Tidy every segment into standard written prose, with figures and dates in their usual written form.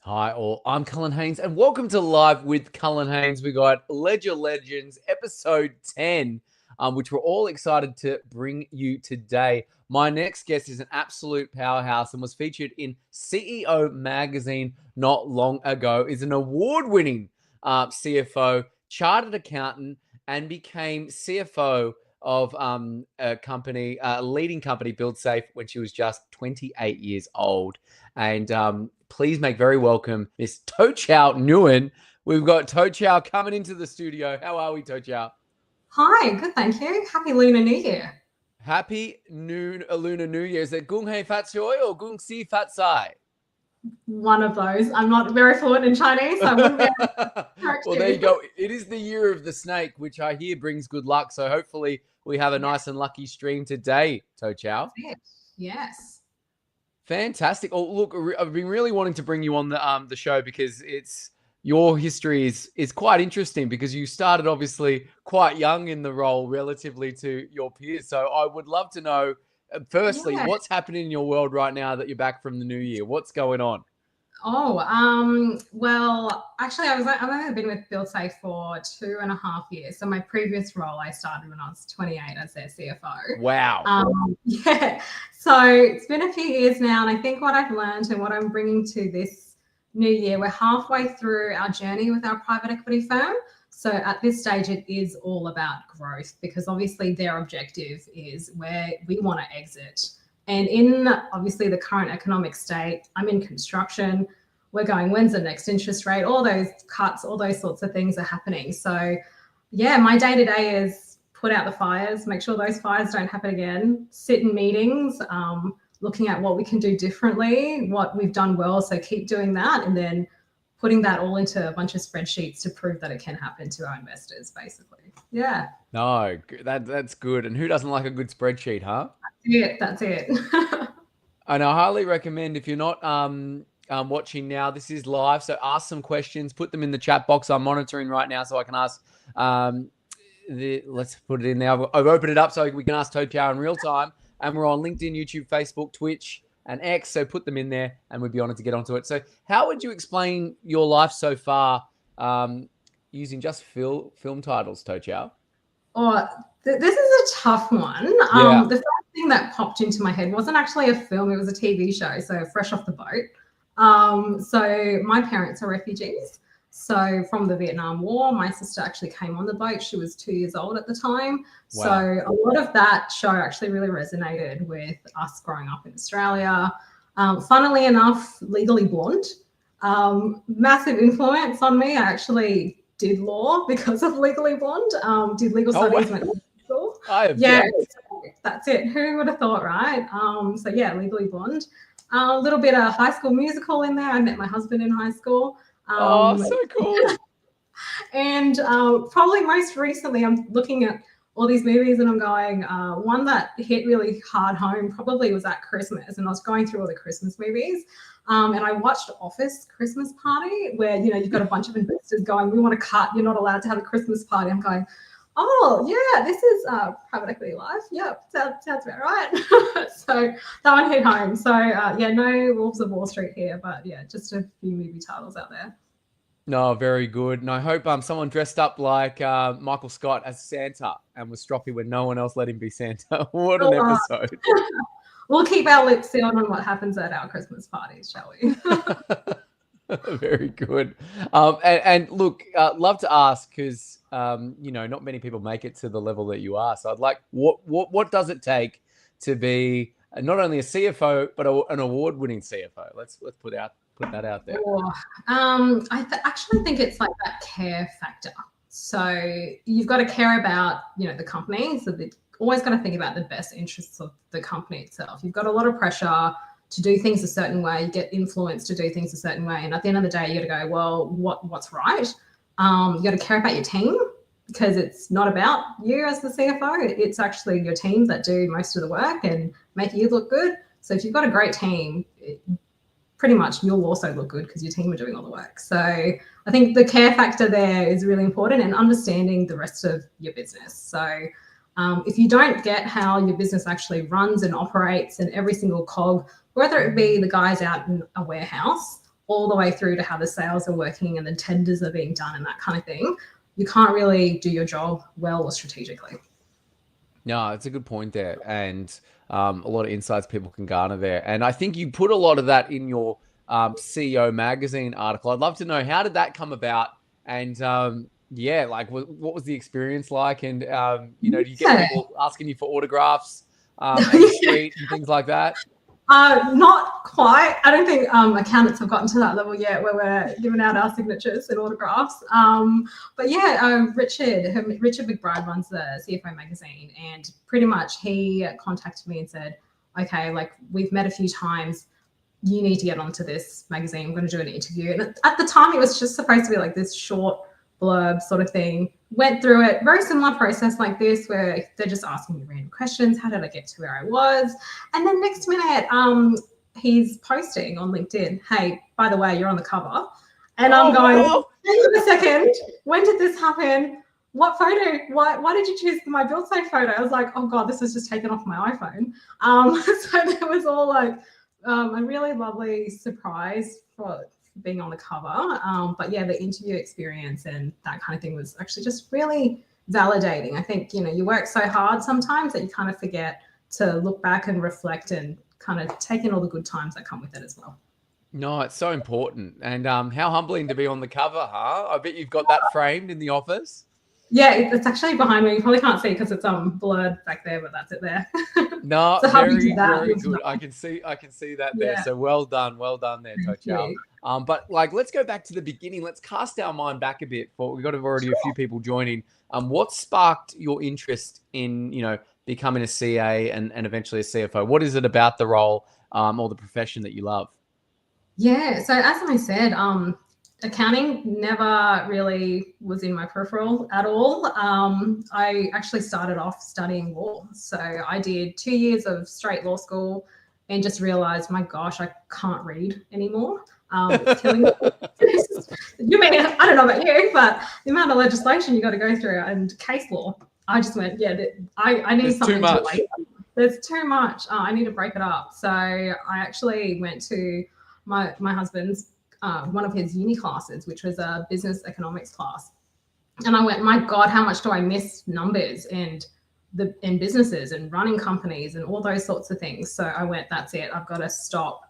Hi, all. I'm Cullen Haynes, and welcome to Live with Cullen Haynes. We got Ledger Legends, episode 10, which we're all excited to bring you today. My next guest is an absolute powerhouse and was featured in CEO magazine not long ago. Is an award-winning CFO, chartered accountant, and became CFO of a leading company, Buildsafe, when she was just 28 years old. And please make very welcome Miss Tochau Nguyen. We've got Tochau coming into the studio. How are we, Tochau? Hi, good, thank you. Happy Lunar New Year. Happy Lunar New Year. Is it Gung Hei Fat Choi or Gung Si Fat Sai? One of those. I'm not very fluent in Chinese, so I wouldn't be able to correct Well, you. there you go. It is the year of the snake, which I hear brings good luck. So hopefully we have a nice and lucky stream today, Tochau. Yes. Fantastic. Oh, look, I've been really wanting to bring you on the show because your history is quite interesting because you started obviously quite young in the role relatively to your peers. So I would love to know, firstly, Yeah. what's happening in your world right now that you're back from the new year? What's going on? Well, actually, I've only been with Buildsafe for 2.5 years. So my previous role, I started when I was 28 as their CFO. Wow. Yeah. So it's been a few years now, and I think what I've learned and what I'm bringing to this new year, we're halfway through our journey with our private equity firm. So at this stage, it is all about growth because obviously their objective is where we want to exit. And in obviously the current economic state, I'm in construction. We're going, when's the next interest rate? All those cuts, all those sorts of things are happening. So yeah, my day to day is put out the fires, make sure those fires don't happen again, sit in meetings, looking at what we can do differently, what we've done well. So keep doing that. And then putting that all into a bunch of spreadsheets to prove that it can happen to our investors, basically. Yeah. No, that's good. And who doesn't like a good spreadsheet, huh? That's it. And I highly recommend if you're not watching now, this is live. So ask some questions, put them in the chat box. I'm monitoring right now so I can ask. Let's put it in there. I've opened it up so we can ask Tochau in real time. And we're on LinkedIn, YouTube, Facebook, Twitch, and X. So put them in there and we'd be honored to get onto it. So how would you explain your life so far using just film titles, Tochau? This is a tough one. Yeah. The first thing that popped into my head wasn't actually a film, it was a TV show, so fresh off the boat. So my parents are refugees. So from the Vietnam War, my sister actually came on the boat. She was 2 years old at the time. Wow. So a lot of that show actually really resonated with us growing up in Australia. Funnily enough, Legally Blonde, massive influence on me. I actually did law because of Legally Blonde, did legal studies went to school. Yeah, that's it. Who would have thought, right? So yeah, Legally Blonde. A little bit of High School Musical in there. I met my husband in high school. So cool. And probably most recently, I'm looking at all these movies and I'm going, one that hit really hard home probably was at Christmas. And I was going through all the Christmas movies. And I watched Office Christmas Party where, you've got a bunch of investors going, we want to cut, you're not allowed to have a Christmas party. I'm going, oh, yeah, this is private equity life. Yep, sounds about right. So that one hit home. So, yeah, no Wolves of Wall Street here, but, yeah, just a few movie titles out there. No, very good. And I hope someone dressed up like Michael Scott as Santa and was stroppy when no one else let him be Santa. What an episode. We'll keep our lips sealed on what happens at our Christmas parties, shall we? Very good. And look, love to ask because, not many people make it to the level that you are. So I'd like, what does it take to be not only a CFO, but an award-winning CFO? Let's put that out there. I actually think it's like that care factor. So you've got to care about, the company. So they've always got to think about the best interests of the company itself. You've got a lot of pressure to do things a certain way. You get influenced to do things a certain way. And at the end of the day, you got to go, well, what's right? You got to care about your team because it's not about you as the CFO. It's actually your team that do most of the work and make you look good. So if you've got a great team, pretty much you'll also look good because your team are doing all the work. So I think the care factor there is really important and understanding the rest of your business. So if you don't get how your business actually runs and operates and every single cog, whether it be the guys out in a warehouse all the way through to how the sales are working and the tenders are being done and that kind of thing, you can't really do your job well or strategically. No, it's a good point there, and a lot of insights people can garner there. And I think you put a lot of that in your CEO magazine article. I'd love to know, how did that come about? And yeah, like what was the experience like? And you know, do you get people asking you for autographs on the street and things like that? Not quite. I don't think accountants have gotten to that level yet where we're giving out our signatures and autographs. But yeah, Richard McBride runs the CFO magazine, and pretty much he contacted me and said, okay, like we've met a few times. You need to get onto this magazine. I'm going to do an interview. And at the time, it was just supposed to be like this short blurb sort of thing. Went through it, very similar process like this, where they're just asking me random questions. How did I get to where I was? And then next minute, he's posting on LinkedIn, hey, by the way, you're on the cover. And I'm going, wow. Hang on a second. When did this happen? What photo? Why did you choose my Buildsafe photo? I was like, oh God, this was just taken off my iPhone. So there was all like a really lovely surprise for being on the cover. But yeah, the interview experience and that kind of thing was actually just really validating. I think, you know, you work so hard sometimes that you kind of forget to look back and reflect and kind of take in all the good times that come with it as well. No, it's so important. And how humbling to be on the cover, huh? I bet you've got that framed in the office. Yeah, it's actually behind me. You probably can't see because it's blurred back there, but that's it there. No, so very good. I can see that there. So well done there, Tochau. But like, let's go back to the beginning. Let's cast our mind back a bit. We've got already a few people joining. What sparked your interest in, you know, becoming a CA and eventually a CFO? What is it about the role or the profession that you love? Yeah, so as I said, accounting never really was in my peripheral at all. I actually started off studying law. So I did 2 years of straight law school and just realized, my gosh, I can't read anymore. It's killing me. You mean, I don't know about you, but the amount of legislation you got to go through and case law, I just went, yeah, I need something to wait. There's too much. I need to break it up. So I actually went to my husband's one of his uni classes, which was a business economics class. And I went, my God, how much do I miss numbers and businesses and running companies and all those sorts of things. So I went, that's it. I've got to stop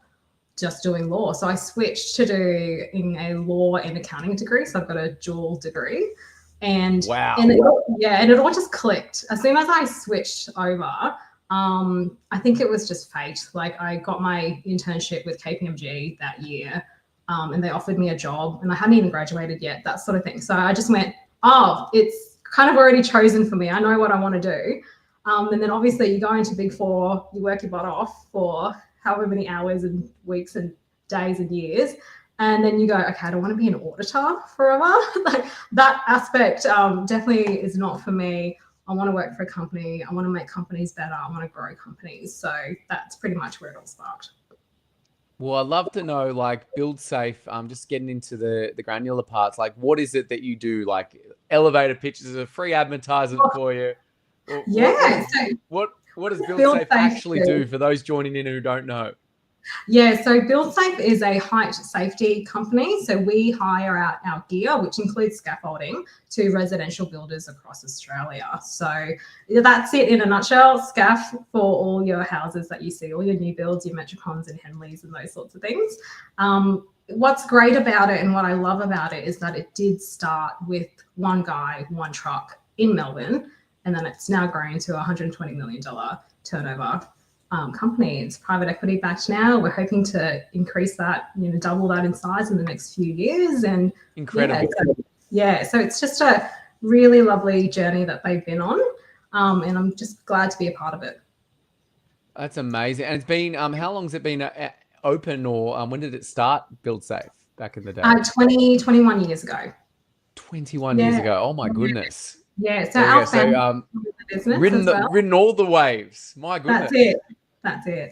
just doing law. So I switched to doing a law and accounting degree. So I've got a dual degree. And wow. And it all just clicked. As soon as I switched over, I think it was just fate. Like I got my internship with KPMG that year. And they offered me a job and I hadn't even graduated yet, that sort of thing. So I just went, oh, it's kind of already chosen for me. I know what I want to do. And then obviously you go into Big Four, you work your butt off for however many hours and weeks and days and years. And then you go, okay, I don't want to be an auditor forever. Like that aspect definitely is not for me. I want to work for a company. I want to make companies better. I want to grow companies. So that's pretty much where it all sparked. Well, I'd love to know, like, Buildsafe, just getting into the granular parts, like, what is it that you do? Like, elevator pitches is a free advertisement for you. Yeah. What does Buildsafe actually do for those joining in who don't know? Yeah, so Buildsafe is a height safety company. So we hire out our gear, which includes scaffolding, to residential builders across Australia. So that's it in a nutshell, scaff for all your houses that you see, all your new builds, your Metricons and Henleys and those sorts of things. What's great about it and what I love about it is that it did start with one guy, one truck in Melbourne, and then it's now grown to a $120 million turnover company. It's private equity backed now. We're hoping to increase that, double that in size in the next few years. And incredible. So it's just a really lovely journey that they've been on. And I'm just glad to be a part of it. That's amazing. And it's been, how long has it been open, or when did it start, Buildsafe, back in the day? 21 years ago. 21 years ago. Oh my goodness. Yeah. So our family business ridden all the waves. My goodness. That's it.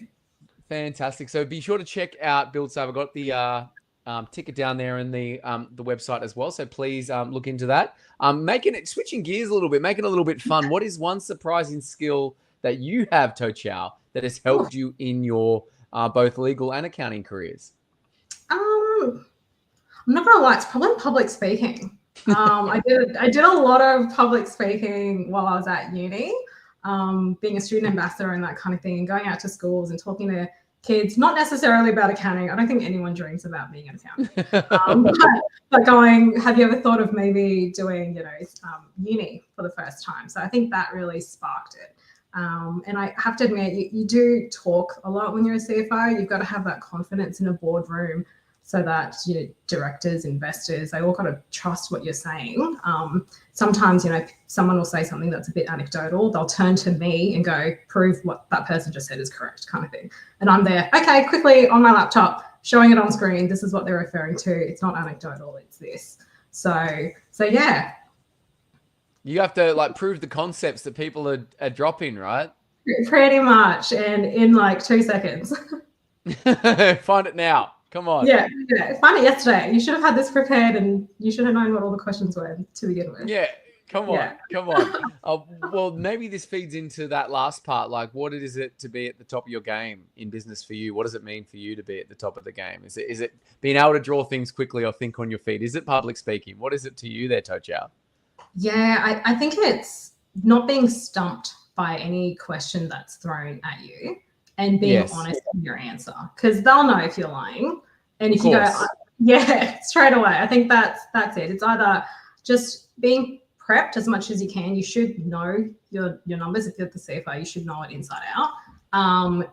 Fantastic. So be sure to check out Buildsafe. I've got the ticket down there in the website as well. So please look into that. Switching gears a little bit, making it a little bit fun. What is one surprising skill that you have, Tochau, that has helped you in your both legal and accounting careers? I'm not gonna lie, it's probably public speaking. I did a lot of public speaking while I was at uni, being a student ambassador and that kind of thing, and going out to schools and talking to kids, not necessarily about accounting. I don't think anyone dreams about being an accountant. But going, have you ever thought of maybe doing, uni for the first time? So I think that really sparked it. And I have to admit, you do talk a lot when you're a CFO. You've got to have that confidence in a boardroom so that directors, investors, they all got to trust what you're saying. Sometimes, someone will say something that's a bit anecdotal. They'll turn to me and go, prove what that person just said is correct, kind of thing. And I'm there, okay, quickly on my laptop, showing it on screen. This is what they're referring to. It's not anecdotal, it's this. So yeah. You have to prove the concepts that people are dropping, right? Pretty much, and in 2 seconds. Find it now. Come on. Yeah. Find it yesterday. You should have had this prepared, and you should have known what all the questions were to begin with. Yeah. Come on. Well, maybe this feeds into that last part. What is it to be at the top of your game in business for you? What does it mean for you to be at the top of the game? Is it being able to draw things quickly or think on your feet? Is it public speaking? What is it to you there, Tochau? Yeah, I think it's not being stumped by any question that's thrown at you and being honest in your answer, because they'll know if you're lying. And if you go, straight away, I think that's it. It's either just being prepped as much as you can. You should know your numbers. If you're the CFO, you should know it inside out,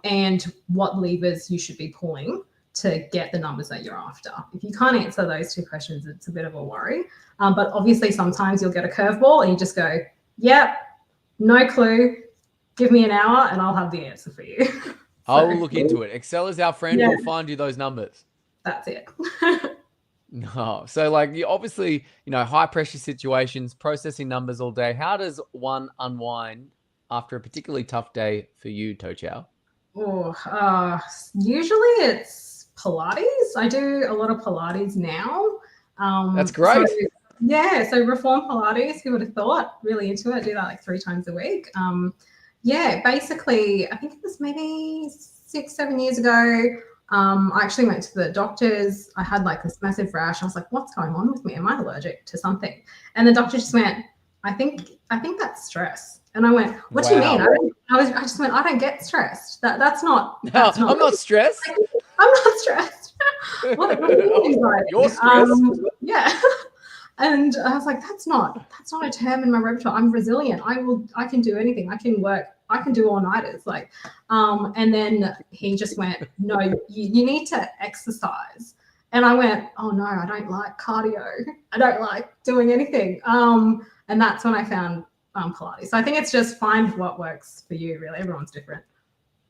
and what levers you should be pulling to get the numbers that you're after. If you can't answer those two questions, it's a bit of a worry. But obviously sometimes you'll get a curveball and you just go, yep, no clue. Give me an hour and I'll have the answer for you. I'll look into it. Excel is our friend. We'll find you those numbers. That's it. No. So you obviously, high pressure situations, processing numbers all day. How does one unwind after a particularly tough day for you, Tochau? Usually it's Pilates. I do a lot of Pilates now. That's great. So Reform Pilates, who would have thought, really into it. I do that 3 times a week. Basically, I think it was maybe 6-7 years ago. I actually went to the doctors. I had this massive rash. I was like, what's going on with me? Am I allergic to something? And the doctor just went, I think that's stress. And I went, what do you mean? I just went, I don't get stressed. That's not. I'm not stressed. I'm not stressed. What do you mean by You're stressed. Yeah. And I was like, that's not a term in my repertoire. I'm resilient. I can do anything. I can work. I can do all-nighters. And then he just went, no, you need to exercise. And I went, oh no, I don't like cardio. I don't like doing anything. And that's when I found Pilates. So I think it's just find what works for you, really. Everyone's different.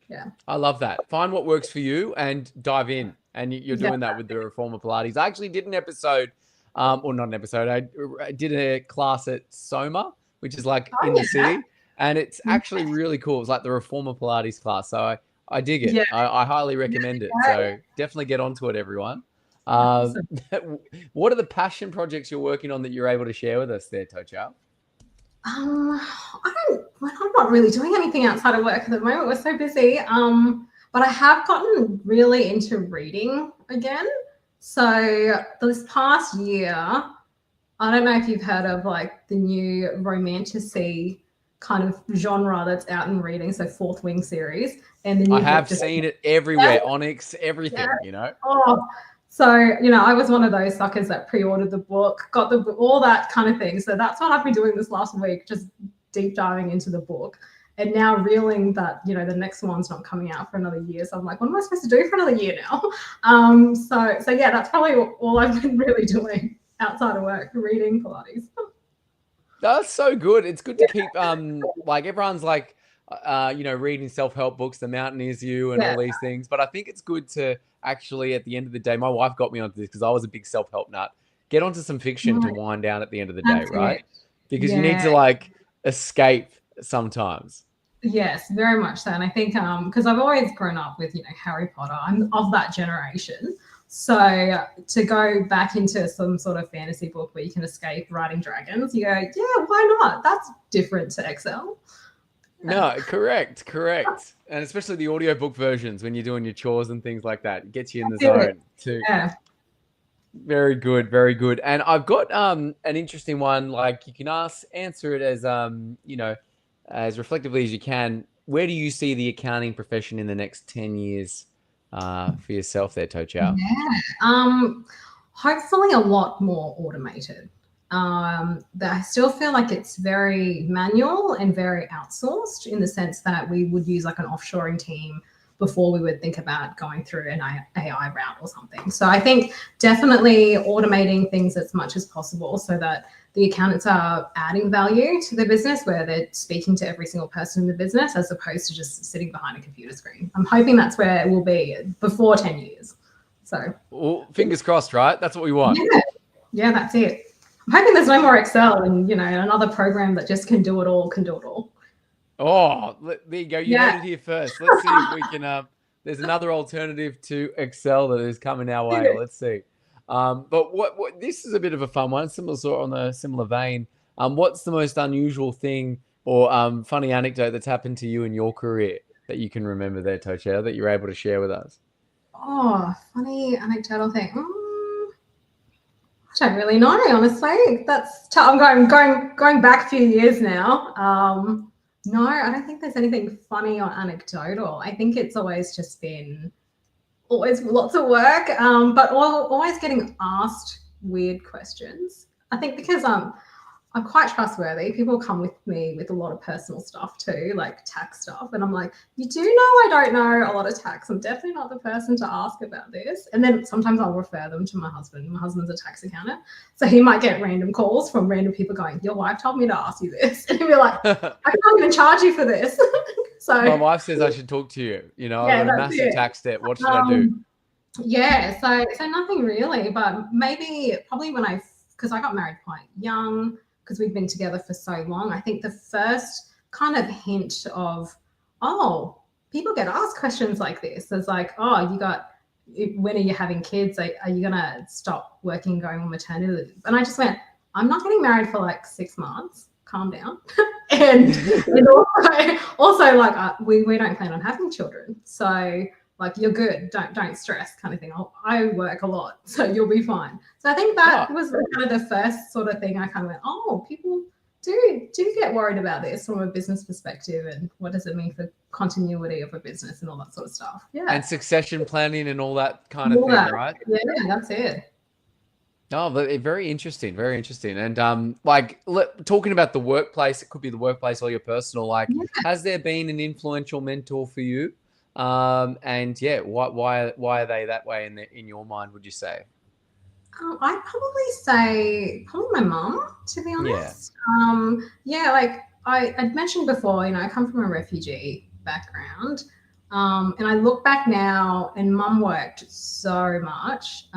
Yeah. I love that. Find what works for you and dive in. And you're doing that with the Reformer Pilates. I actually did an episode, or not an episode. I did a class at Soma, which is in the city. And it's actually really cool. It's the Reformer Pilates class. So I dig it. Yeah. I highly recommend it. So definitely get onto it, everyone. What are the passion projects you're working on that you're able to share with us there, Tochau? I'm not really doing anything outside of work at the moment. We're so busy. But I have gotten really into reading again. So this past year, I don't know if you've heard of the new romantasy kind of genre that's out in reading. So Fourth Wing series. And the new I have seen it everywhere. Onyx, everything, So, I was one of those suckers that pre-ordered the book, got the book, all that kind of thing. So that's what I've been doing this last week, just deep diving into the book. And now reeling that, the next one's not coming out for another year. So I'm like, what am I supposed to do for another year now? So yeah, that's probably all I've been really doing outside of work, reading Pilates. That's so good. It's good to keep, everyone's reading self-help books, The Mountain Is You and all these things. But I think it's good to actually, at the end of the day, my wife got me onto this because I was a big self-help nut. Get onto some fiction to wind down at the end of the day, right? Because you need to escape sometimes. Yes, very much so. And I think because I've always grown up with, Harry Potter, I'm of that generation. So to go back into some sort of fantasy book where you can escape riding dragons, you go, yeah, why not? That's different to Excel. No, correct. And especially the audiobook versions when you're doing your chores and things like that. It gets you in the zone too. Very good, very good. And I've got an interesting one. Like you can answer it as as reflectively as you can. Where do you see the accounting profession in the next 10 years for yourself there, Tochau? Yeah. Hopefully a lot more automated. But I still feel like it's very manual and very outsourced in the sense that we would use like an offshoring team before we would think about going through an AI route or something. So I think definitely automating things as much as possible so that the accountants are adding value to the business where they're speaking to every single person in the business as opposed to just sitting behind a computer screen. I'm hoping that's where it will be before 10 years. So, well, fingers crossed, right? That's what we want. Yeah, that's it. I'm hoping there's no more Excel and, another program that just can do it all, Oh, there you go. You heard it here first. Let's see if we can. There's another alternative to Excel that is coming our way. Let's see. But what this is a bit of a fun one, similar sort on a similar vein. What's the most unusual thing or funny anecdote that's happened to you in your career that you can remember there, Tochau, that you're able to share with us? Oh, funny anecdotal thing. I don't really know, honestly. That's tough. I'm going back a few years now. No, I don't think there's anything funny or anecdotal. I think it's always just been always lots of work, but always getting asked weird questions. I think because I'm quite trustworthy. People come with me with a lot of personal stuff too, like tax stuff. And I'm like, you do know I don't know a lot of tax. I'm definitely not the person to ask about this. And then sometimes I'll refer them to my husband. My husband's a tax accountant. So he might get random calls from random people going, your wife told me to ask you this. And he'll be like, I can't even charge you for this. So my wife says I should talk to you. I've got a massive tax debt. What should I do? Yeah, so nothing really, but probably because I got married quite young, because we've been together for so long, I think the first kind of hint of, oh, people get asked questions like this. It's like, oh, when are you having kids? Are you going to stop working, going on maternity leave? And I just went, I'm not getting married for like 6 months. Calm down. and also like we don't plan on having children. So like you're good, don't stress kind of thing. I work a lot, so you'll be fine. So I think that was kind of the first sort of thing I kind of went, oh, people do get worried about this from a business perspective and what does it mean for continuity of a business and all that sort of stuff. Yeah. And succession planning and all that kind of thing, right? Yeah, that's it. Oh, but very interesting, very interesting. And talking about the workplace, it could be the workplace or your personal. Like, has there been an influential mentor for you? And yeah, why are they that way in your mind? Would you say? I'd probably say my mum, to be honest. Like I'd mentioned before, I come from a refugee background. And I look back now, and mum worked so much.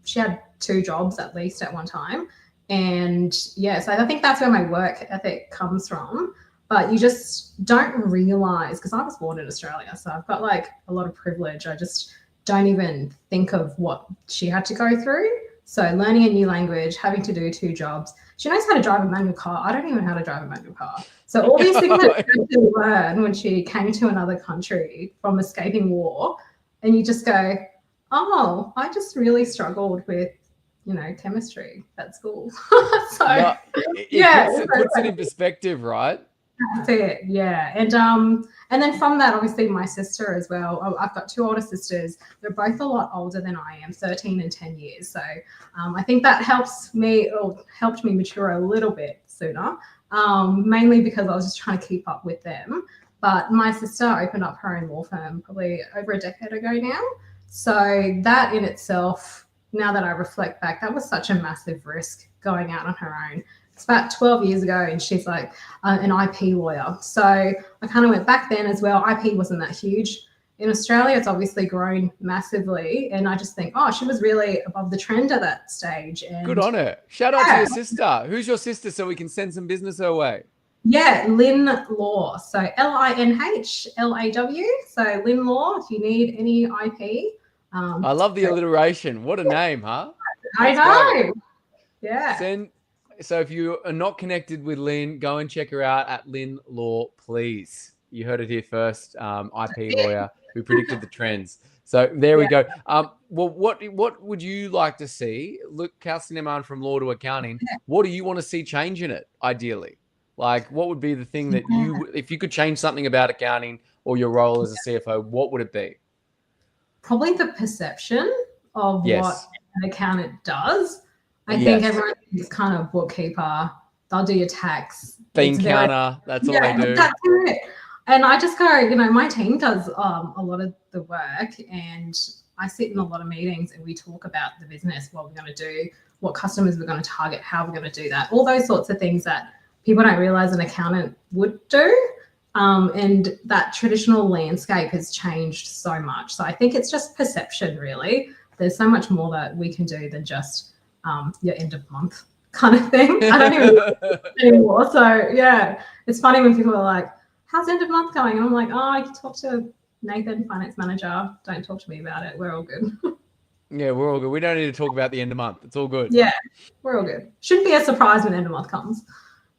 She had 2 jobs at least at one time. And so I think that's where my work ethic comes from. But you just don't realize, because I was born in Australia, so I've got like a lot of privilege. I just don't even think of what she had to go through. So learning a new language, having to do 2 jobs. She knows how to drive a manual car. I don't even know how to drive a manual car. So all these things that she had to learn when she came to another country from escaping war, and you just go, oh, I just really struggled with, chemistry at school. So it puts it in perspective, right? That's it, yeah. And then from that, obviously my sister as well. I've got 2 older sisters. They're both a lot older than I am, 13 and 10 years. So I think that helped me mature a little bit sooner, mainly because I was just trying to keep up with them. But my sister opened up her own law firm probably over a decade ago now. So that in itself, now that I reflect back, that was such a massive risk going out on her own. It's about 12 years ago, and she's like an IP lawyer. So I kind of went back then as well. IP wasn't that huge in Australia. It's obviously grown massively. And I just think, oh, she was really above the trend at that stage. And good on her. Shout out to your sister. Who's your sister so we can send some business her way? Yeah, Lynn Law. So LINHLAW. So Lynn Law, if you need any IP. I love the alliteration. What a name, huh? I know. Yeah. So if you are not connected with Lynn, go and check her out at Lynn Law, please. You heard it here first. IP lawyer who predicted the trends. So there we Yeah. go. Well, what would you like to see? Look, casting them on from law to accounting. What do you want to see change in it, ideally? Like, what would be the thing that you, if you could change something about accounting or your role as a CFO, what would it be? Probably the perception of what Yes. an accountant does. I think Yes. everyone is kind of bookkeeper. They'll do your tax. Bean It's very, counter. That's all they yeah, do. that's it. And I just go, you know, my team does a lot of the work, and I sit in a lot of meetings and we talk about the business, what we're going to do, what customers we're going to target, how we're going to do that, all those sorts of things that people don't realize an accountant would do. And that traditional landscape has changed so much. So I think it's just perception, really. There's so much more that we can do than just your end of month kind of thing. I don't even do anymore. So yeah, it's funny when people are like, how's end of month going? And I'm like, oh, I can talk to Nathan, finance manager. Don't talk to me about it. We're all good. Yeah, we're all good. We don't need to talk about the end of month. It's all good. Yeah, we're all good. Shouldn't be a surprise when end of month comes.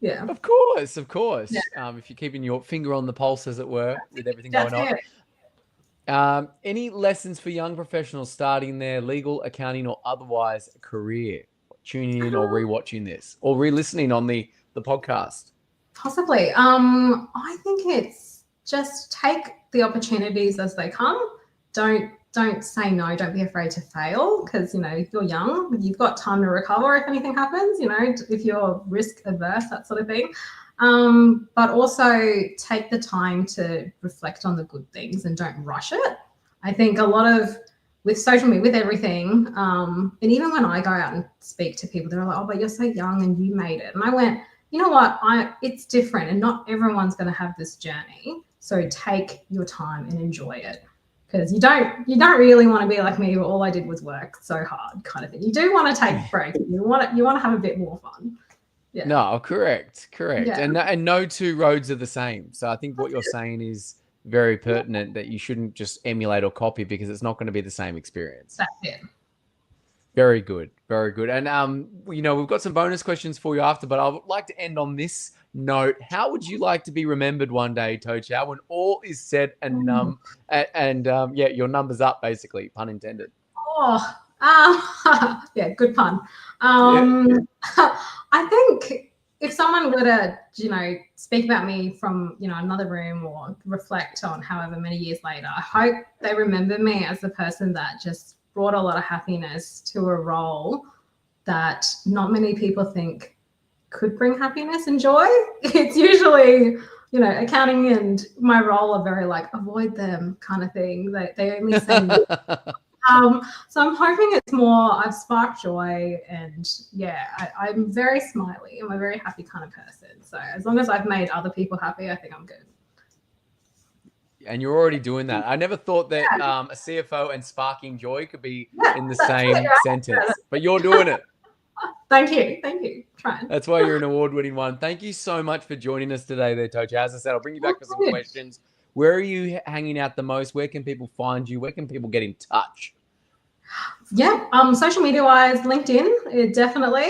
Yeah. Of course, of course. Yeah. If you're keeping your finger on the pulse, as it were, with everything That's going on. it. Any lessons for young professionals starting their legal, accounting, or otherwise career? Tuning in or rewatching this or re-listening on the podcast? Possibly. I think it's just take the opportunities as they come. Don't say no. Don't be afraid to fail, because you know, if you're young, you've got time to recover if anything happens. You know, if you're risk averse, that sort of thing. But also take the time to reflect on the good things and don't rush it. I think a lot of with social media, with everything, and even when I go out and speak to people, they're like, "Oh, but you're so young and you made it." And I went, you know what? It's different, and not everyone's going to have this journey. So take your time and enjoy it, because you don't really want to be like me, where all I did was work so hard, kind of thing. You do want to take breaks. You want to have a bit more fun. Yeah. No, correct. Yeah. And no two roads are the same. So I think what you're saying is very pertinent, that you shouldn't just emulate or copy, because it's not going to be the same experience. That's it. Very good. Very good. And, you know, we've got some bonus questions for you after, but I would like to end on this note. How would you like to be remembered one day, Tochau, when all is said and yeah, your number's up, basically, pun intended. Oh, yeah, good pun. I think if someone were to, you know, speak about me from, you know, another room or reflect on however many years later, I hope they remember me as the person that just brought a lot of happiness to a role that not many people think could bring happiness and joy. It's usually, you know, accounting and my role are very like avoid them kind of thing. They only say so I'm hoping it's more I've sparked joy, and yeah, I'm very smiley. I'm a very happy kind of person. So as long as I've made other people happy, I think I'm good. And you're already doing that. I never thought that a CFO and sparking joy could be in the same sentence, but you're doing it. Thank you. Trying. That's why you're an award-winning one. Thank you so much for joining us today there, Tochau. As I said, I'll bring you back for some questions. Where are you hanging out the most? Where can people find you? Where can people get in touch? Yeah, social media wise, LinkedIn, definitely.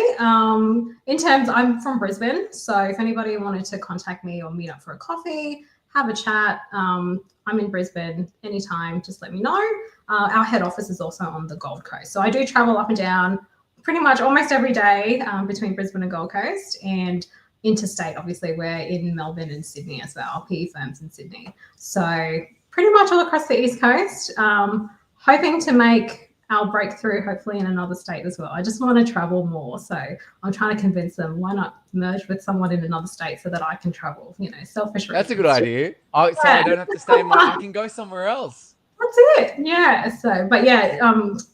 In terms, I'm from Brisbane, so if anybody wanted to contact me or meet up for a coffee, have a chat, I'm in Brisbane anytime, just let me know. Our head office is also on the Gold Coast, so I do travel up and down pretty much almost every day between Brisbane and Gold Coast, and interstate, obviously, we're in Melbourne and Sydney as well, PE firms in Sydney. So pretty much all across the East Coast, hoping to make our breakthrough hopefully in another state as well. I just want to travel more. So I'm trying to convince them, why not merge with someone in another state so that I can travel, you know, selfish reasons. That's a good idea. I don't have to stay in I can go somewhere else. That's it. Yeah. So, but yeah,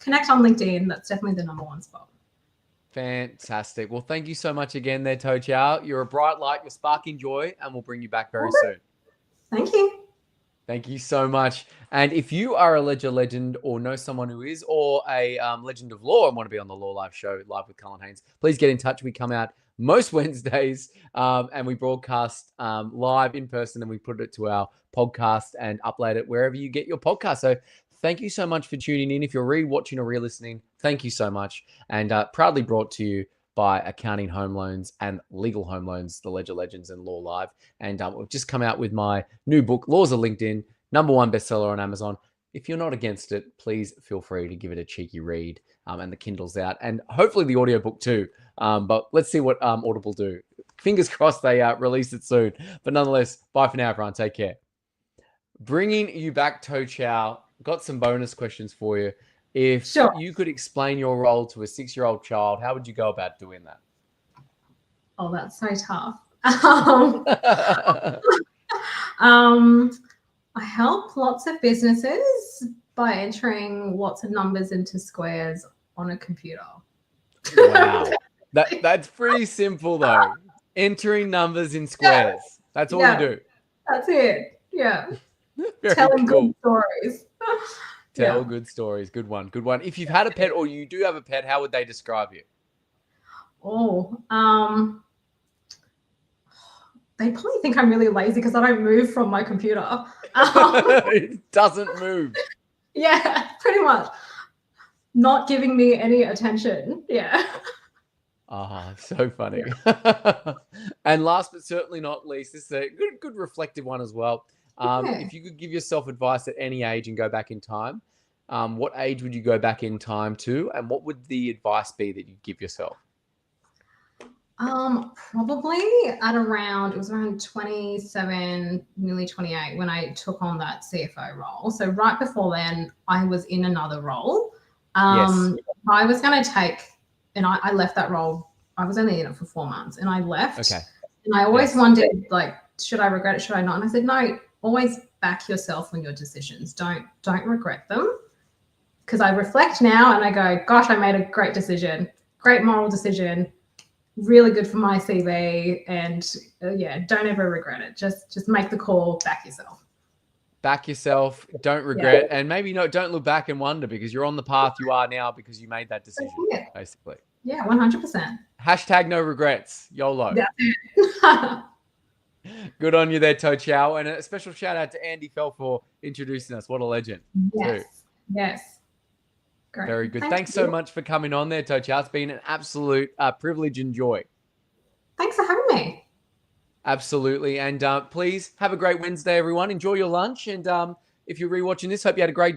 connect on LinkedIn. That's definitely the number one spot. Fantastic. Well, thank you so much again there, Tochau. You're a bright light, you're sparking joy, and we'll bring you back very soon. Thank you. Thank you so much. And if you are a Ledger legend or know someone who is, or a legend of law and want to be on the Law Live show, Live with Cullen Haynes, please get in touch. We come out most Wednesdays and we broadcast live in person, and we put it to our podcast and upload it wherever you get your podcast. So thank you so much for tuning in. If you're re-watching or re-listening, thank you so much. And proudly brought to you by Accounting Home Loans and Legal Home Loans, the Ledger Legends and Law Live. And we've just come out with my new book, Laws of LinkedIn, #1 bestseller on Amazon. if you're not against it, please feel free to give it a cheeky read. And the Kindle's out, and hopefully the audiobook too. But let's see what Audible do. Fingers crossed they release it soon. But nonetheless, bye for now, everyone. Take care. Bringing you back, Tochau, got some bonus questions for you. If you could explain your role to a 6-year-old child, how would you go about doing that? Oh, that's so tough. I help lots of businesses by entering lots of numbers into squares on a computer. Wow. That's pretty simple, though. Entering numbers in squares. That's all you do. That's it. Yeah. Telling good stories. Tell good stories. Good one. Good one. If you've had a pet or you do have a pet, how would they describe you? They probably think I'm really lazy because I don't move from my computer. It doesn't move. Yeah, pretty much. Not giving me any attention. Yeah. So funny. And last but certainly not least, this is a good reflective one as well. If you could give yourself advice at any age and go back in time, what age would you go back in time to? And what would the advice be that you'd give yourself? Probably it was around 27, nearly 28 when I took on that CFO role. So right before then, I was in another role. I was going to take, and I left that role. I was only in it for 4 months and I left. Okay. And I always wondered, like, should I regret it? Should I not? And I said, no, always back yourself on your decisions. Don't regret them. Because I reflect now and I go, gosh, I made a great decision, great moral decision. Really good for my CV, and don't ever regret it. Just make the call, back yourself. Back yourself, don't regret, and maybe don't look back and wonder because you're on the path you are now because you made that decision, basically. Yeah, 100%. Hashtag no regrets, YOLO. That's it. Good on you there, Tochau, and a special shout out to Andy Fell for introducing us. What a legend. Yes, yes. Great. Very good. Thanks so much for coming on there, Tochau. It's been an absolute privilege and joy. Thanks for having me. Absolutely. And please have a great Wednesday, everyone. Enjoy your lunch. And if you're rewatching this, hope you had a great